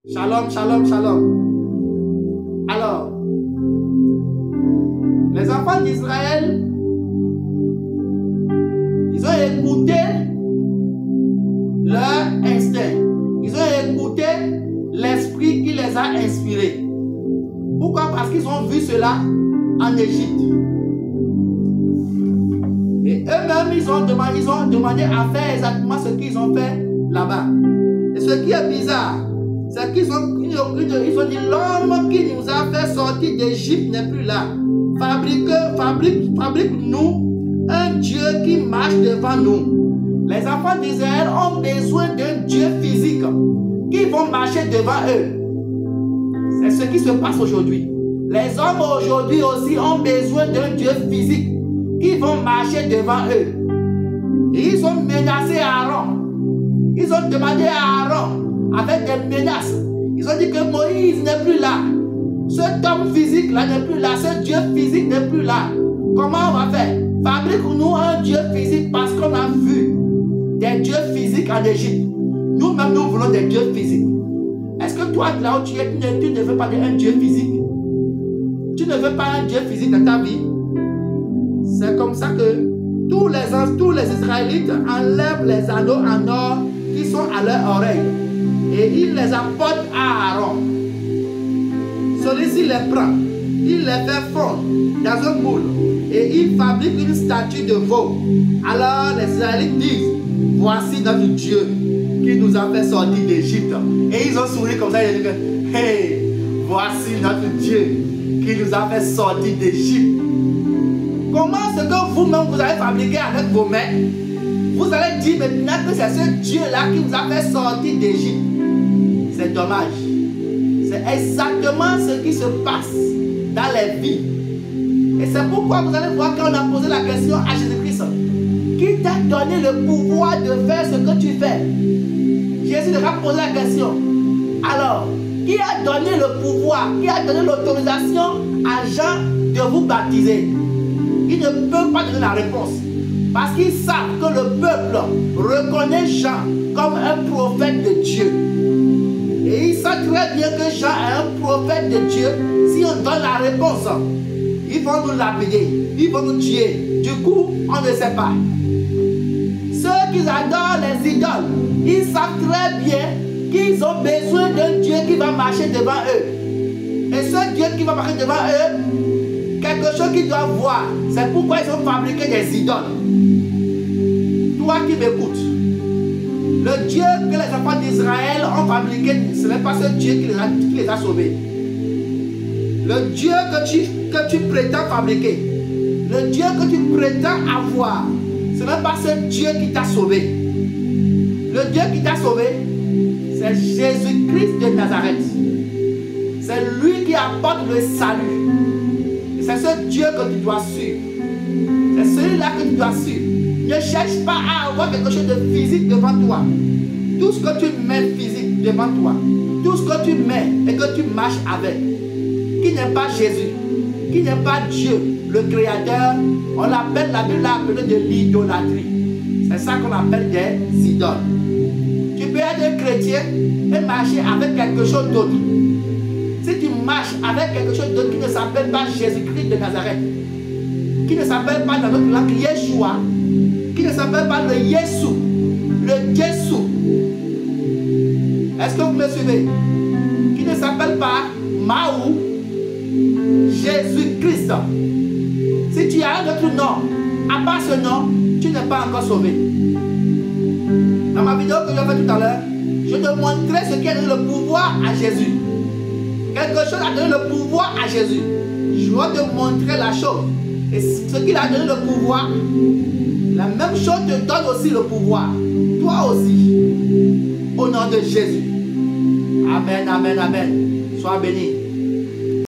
Shalom, shalom, shalom. Alors, les enfants d'Israël, ils ont écouté leur instinct. Ils ont écouté l'esprit qui les a inspirés. Pourquoi? Parce qu'ils ont vu cela en Égypte. Et eux-mêmes, ils ont demandé à faire exactement ce qu'ils ont fait là-bas. Et ce qui est bizarre, c'est qu'ils ont dit l'homme qui nous a fait sortir d'Égypte n'est plus là. Fabrique-nous un Dieu qui marche devant nous. Les enfants d'Israël ont besoin d'un Dieu physique qui vont marcher devant eux. C'est ce qui se passe aujourd'hui. Les hommes aujourd'hui aussi ont besoin d'un Dieu physique qui vont marcher devant eux. Et ils ont menacé Aaron. Ils ont demandé à Aaron avec des menaces. Ils ont dit que Moïse n'est plus là. Cet homme physique là n'est plus là. Ce Dieu physique n'est plus là. Comment on va faire? Fabrique-nous un Dieu physique parce qu'on a vu des dieux physiques en Égypte. Nous-mêmes, nous voulons des dieux physiques. Est-ce que toi, là où tu es, tu ne veux pas un Dieu physique? Tu ne veux pas un Dieu physique dans ta vie? C'est comme ça que tous les Israélites enlèvent les anneaux en or qui sont à leur oreille et ils les apportent à Aaron. Celui-ci les prend, il les fait fondre dans un moule et il fabrique une statue de veau. Alors les Israélites disent: voici notre Dieu qui nous a fait sortir d'Égypte. Et ils ont souri comme ça, ils disent: hey, voici notre Dieu qui nous a fait sortir d'Égypte. Comment ce que vous-même vous avez fabriqué avec vos mains, vous allez dire maintenant que c'est ce Dieu-là qui vous a fait sortir d'Égypte? C'est dommage. C'est exactement ce qui se passe dans les vies. Et c'est pourquoi vous allez voir quand on a posé la question à Jésus-Christ: qui t'a donné le pouvoir de faire ce que tu fais? Jésus leur a posé la question. Alors, qui a donné le pouvoir, qui a donné l'autorisation à Jean de vous baptiser? Ils ne peuvent pas donner la réponse. Parce qu'ils savent que le peuple reconnaît Jean comme un prophète de Dieu. Et ils savent très bien que Jean est un prophète de Dieu. Si on donne la réponse, ils vont nous lapider, ils vont nous tuer. Du coup, on ne sait pas. Ceux qui adorent les idoles, ils savent très bien qu'ils ont besoin d'un Dieu qui va marcher devant eux. Et ce Dieu qui va marcher devant eux, quelque chose qu'ils doivent voir. C'est pourquoi ils ont fabriqué des idoles. Toi qui m'écoutes, le Dieu que les enfants d'Israël ont fabriqué, ce n'est pas ce Dieu qui les a sauvés. Le Dieu que tu prétends fabriquer, le Dieu que tu prétends avoir, ce n'est pas ce Dieu qui t'a sauvé. Le Dieu qui t'a sauvé, c'est Jésus-Christ de Nazareth. C'est lui qui apporte le salut. C'est ce Dieu que tu dois suivre. C'est celui-là que tu dois suivre. Ne cherche pas à avoir quelque chose de physique devant toi. Tout ce que tu mets physique devant toi, tout ce que tu mets et que tu marches avec, qui n'est pas Jésus, qui n'est pas Dieu, le Créateur, on l'appelle, la Bible l'a appelé de l'idolâtrie. C'est ça qu'on appelle des idoles. Tu peux être chrétien et marcher avec quelque chose d'autre. Si tu marches avec quelque chose d'autre qui ne s'appelle pas Jésus-Christ de Nazareth, qui ne s'appelle pas dans notre langue Yeshua, qui ne s'appelle pas le Yesu, le Jésus, est-ce que vous me suivez? Qui ne s'appelle pas Mahou, Jésus-Christ. Si tu as un autre nom, à part ce nom, tu n'es pas encore sauvé. Dans ma vidéo que j'ai faite tout à l'heure, je te montrais ce qui a donné le pouvoir à Jésus. Quelque chose a donné le pouvoir à Jésus. Je vais te montrer la chose. Et ce qu'il a donné le pouvoir, la même chose te donne aussi le pouvoir. Toi aussi. Au nom de Jésus. Amen, amen, amen. Sois béni.